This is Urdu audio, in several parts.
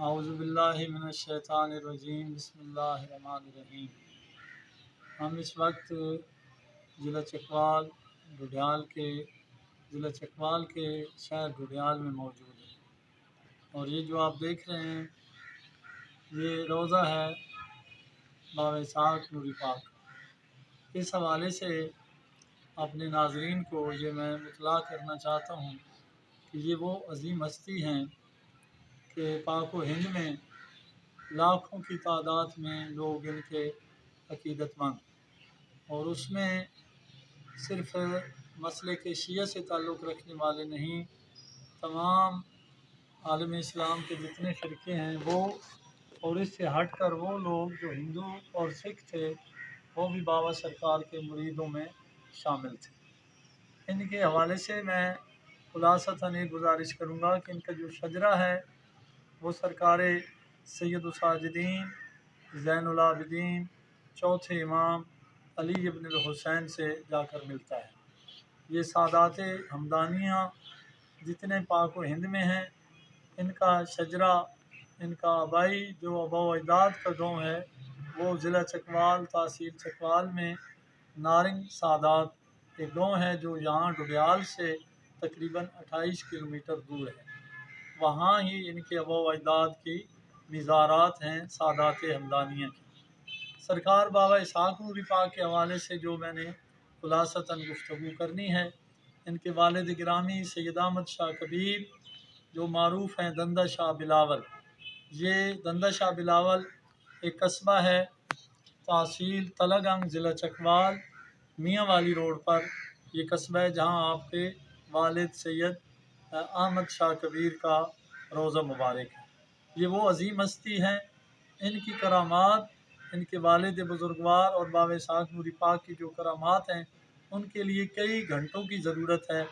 اعوذ باللہ من الشیطان الرجیم بسم اللہ الرحمن الرحیم۔ ہم اس وقت ضلع چکوال کے شہر ڈڈیال میں موجود ہیں، اور یہ جو آپ دیکھ رہے ہیں یہ روضہ ہے بابا اسحاق نوری پاک۔ اس حوالے سے اپنے ناظرین کو یہ میں اطلاع کرنا چاہتا ہوں کہ یہ وہ عظیم ہستی ہیں کہ پاک و ہند میں لاکھوں کی تعداد میں لوگ ان کے عقیدت مند، اور اس میں صرف مسلک شیعہ سے تعلق رکھنے والے نہیں، تمام عالم اسلام کے جتنے فرقے ہیں وہ، اور اس سے ہٹ کر وہ لوگ جو ہندو اور سکھ تھے وہ بھی بابا سرکار کے مریدوں میں شامل تھے۔ ان کے حوالے سے میں خلاصتاً یہ گزارش کروں گا کہ ان کا جو شجرہ ہے وہ سرکار سید الساجدین زین العابدین چوتھے امام علی ابن الحسین سے جا کر ملتا ہے۔ یہ سادات ہمدانیہ جتنے پاک و ہند میں ہیں، ان کا شجرہ، ان کا آبائی جو آبا و اجداد کا گاؤں ہے وہ ضلع چکوال تحصیل چکوال میں نارنگ سادات ایک گاؤں ہے جو یہاں ڈڈیال سے تقریباً 28 کلومیٹر دور ہے۔ وہاں ہی ان کے آبا و اجداد کی مزارات ہیں سادات ہمدانیہ کی۔ سرکار بابا اسحاق نوری پاک کے حوالے سے جو میں نے خلاصتاً گفتگو کرنی ہے، ان کے والد گرامی سید احمد شاہ کبیر جو معروف ہیں دندہ شاہ بلاول۔ یہ دندہ شاہ بلاول ایک قصبہ ہے تحصیل تلہ گنگ ضلع چکوال میاں والی روڈ پر یہ قصبہ ہے، جہاں آپ کے والد سید احمد شاہ کبیر کا روضہ مبارک ہے۔ یہ وہ عظیم ہستی ہیں، ان کی کرامات، ان کے والد بزرگوار اور بابا اسحاق نوری پاک کی جو کرامات ہیں ان کے لیے کئی گھنٹوں کی ضرورت ہے،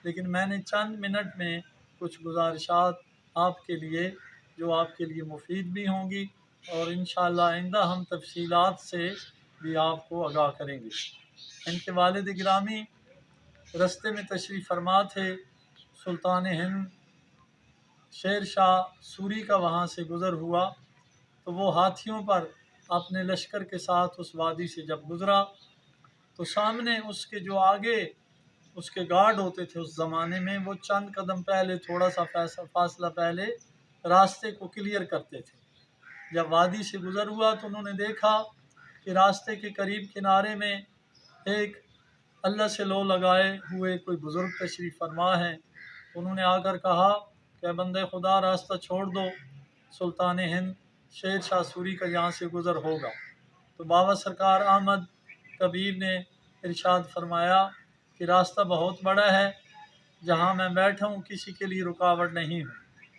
لیکن میں نے چند منٹ میں کچھ گزارشات آپ کے لیے جو آپ کے لیے مفید بھی ہوں گی، اور انشاءاللہ آئندہ ہم تفصیلات سے بھی آپ کو آگاہ کریں گے۔ ان کے والد گرامی رستے میں تشریف فرما تھے، سلطان ہند شیر شاہ سوری کا وہاں سے گزر ہوا تو وہ ہاتھیوں پر اپنے لشکر کے ساتھ اس وادی سے جب گزرا تو سامنے اس کے جو آگے اس کے گارڈ ہوتے تھے اس زمانے میں، وہ چند قدم پہلے تھوڑا سا فاصلہ پہلے راستے کو کلیئر کرتے تھے۔ جب وادی سے گزر ہوا تو انہوں نے دیکھا کہ راستے کے قریب کنارے میں ایک اللہ سے لو لگائے ہوئے کوئی بزرگ تشریف فرما ہے۔ انہوں نے آ کر کہا کہ بندے خدا راستہ چھوڑ دو، سلطان ہند شیر شاہ سوری کا یہاں سے گزر ہوگا۔ تو بابا سرکار احمد کبیر نے ارشاد فرمایا کہ راستہ بہت بڑا ہے، جہاں میں بیٹھا ہوں کسی کے لیے رکاوٹ نہیں ہوں،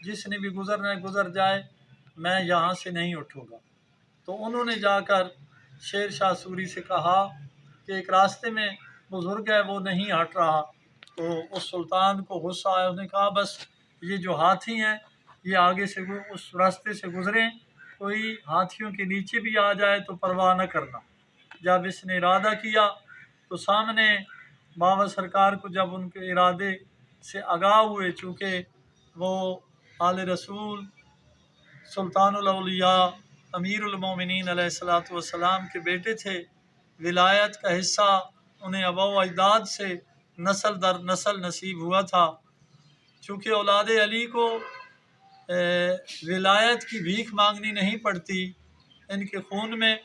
جس نے بھی گزرنا ہے گزر جائے، میں یہاں سے نہیں اٹھوں گا۔ تو انہوں نے جا کر شیر شاہ سوری سے کہا کہ ایک راستے میں بزرگ ہے وہ نہیں ہٹ رہا۔ تو اس سلطان کو غصہ آیا، انہوں نے کہا بس یہ جو ہاتھی ہیں یہ آگے سے اس راستے سے گزریں، کوئی ہاتھیوں کے نیچے بھی آ جائے تو پرواہ نہ کرنا۔ جب اس نے ارادہ کیا تو سامنے بابا سرکار کو جب ان کے ارادے سے آگاہ ہوئے، چونکہ وہ آل رسول سلطان الاولیاء امیر المومنین علیہ الصلوۃ والسلام کے بیٹے تھے، ولایت کا حصہ انہیں آبا و اجداد سے نسل در نسل نصیب ہوا تھا۔ چونکہ اولاد علی کو ولایت کی بھیک مانگنی نہیں پڑتی، ان کے خون میں،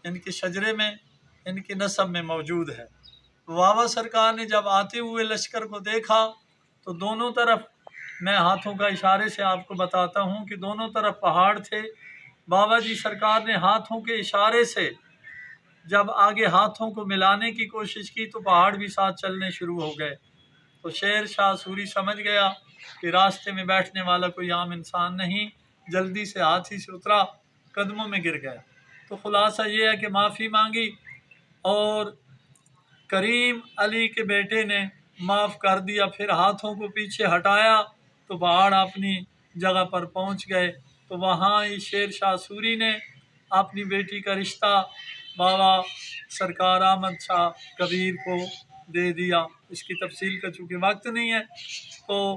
ان کے شجرے میں، ان کے نسب میں موجود ہے۔ بابا سرکار نے جب آتے ہوئے لشکر کو دیکھا تو دونوں طرف، میں ہاتھوں کا اشارے سے آپ کو بتاتا ہوں کہ دونوں طرف پہاڑ تھے۔ بابا جی سرکار نے ہاتھوں کے اشارے سے جب آگے ہاتھوں کو ملانے کی کوشش کی تو پہاڑ بھی ساتھ چلنے شروع ہو گئے۔ تو شیر شاہ سوری سمجھ گیا کہ راستے میں بیٹھنے والا کوئی عام انسان نہیں، جلدی سے ہاتھی سے اترا، قدموں میں گر گیا۔ تو خلاصہ یہ ہے کہ معافی مانگی اور کریم علی کے بیٹے نے معاف کر دیا، پھر ہاتھوں کو پیچھے ہٹایا تو پہاڑ اپنی جگہ پر پہنچ گئے۔ تو وہاں ہی شیر شاہ سوری نے اپنی بیٹی کا رشتہ بابا سرکار احمد شاہ کبیر کو دے دیا۔ اس کی تفصیل کا چونکہ وقت نہیں ہے تو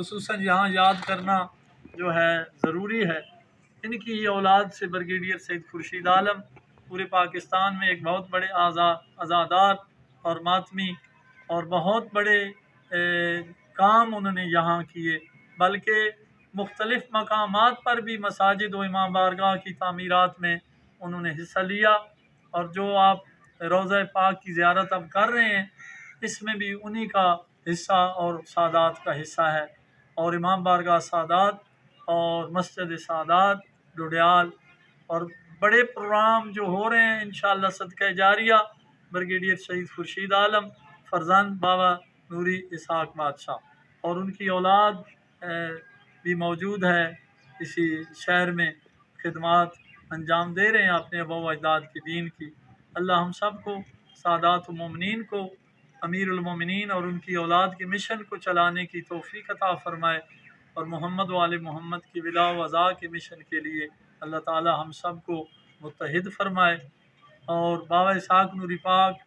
خصوصاً یہاں یاد کرنا جو ہے ضروری ہے، ان کی ہی اولاد سے بریگیڈیئر سید خورشید عالم پورے پاکستان میں ایک بہت بڑے عزادار اور ماتمی اور بہت بڑے کام انہوں نے یہاں کیے، بلکہ مختلف مقامات پر بھی مساجد و امام بارگاہ کی تعمیرات میں انہوں نے حصہ لیا، اور جو آپ روضہ پاک کی زیارت اب کر رہے ہیں اس میں بھی انہی کا حصہ اور سادات کا حصہ ہے، اور امام بارگاہ سادات اور مسجد سادات ڈوڈیال اور بڑے پروگرام جو ہو رہے ہیں انشاءاللہ صدقہ جاریہ بریگیڈیئر شہید خورشید عالم فرزند بابا نوری اسحاق بادشاہ اور ان کی اولاد بھی موجود ہے اسی شہر میں، خدمات انجام دے رہے ہیں اپنے آباء و اجداد کے دین کی۔ اللہ ہم سب کو، سادات المومنین کو، امیر المومنین اور ان کی اولاد کے مشن کو چلانے کی توفیق عطا فرمائے، اور محمد و آل محمد کی ولا و وضاء کے مشن کے لیے اللہ تعالی ہم سب کو متحد فرمائے، اور بابا اسحاق نوری پاک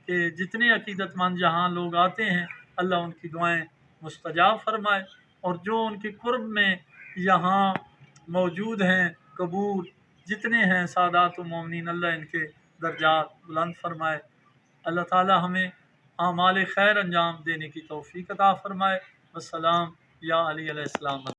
کہ جتنے عقیدت مند جہاں لوگ آتے ہیں اللہ ان کی دعائیں مستجاب فرمائے، اور جو ان کے قرب میں یہاں موجود ہیں قبور جتنے ہیں سادات و مومنین، اللہ ان کے درجات بلند فرمائے۔ اللہ تعالی ہمیں اعمال خیر انجام دینے کی توفیق عطا فرمائے۔ والسلام یا علی علیہ السلام۔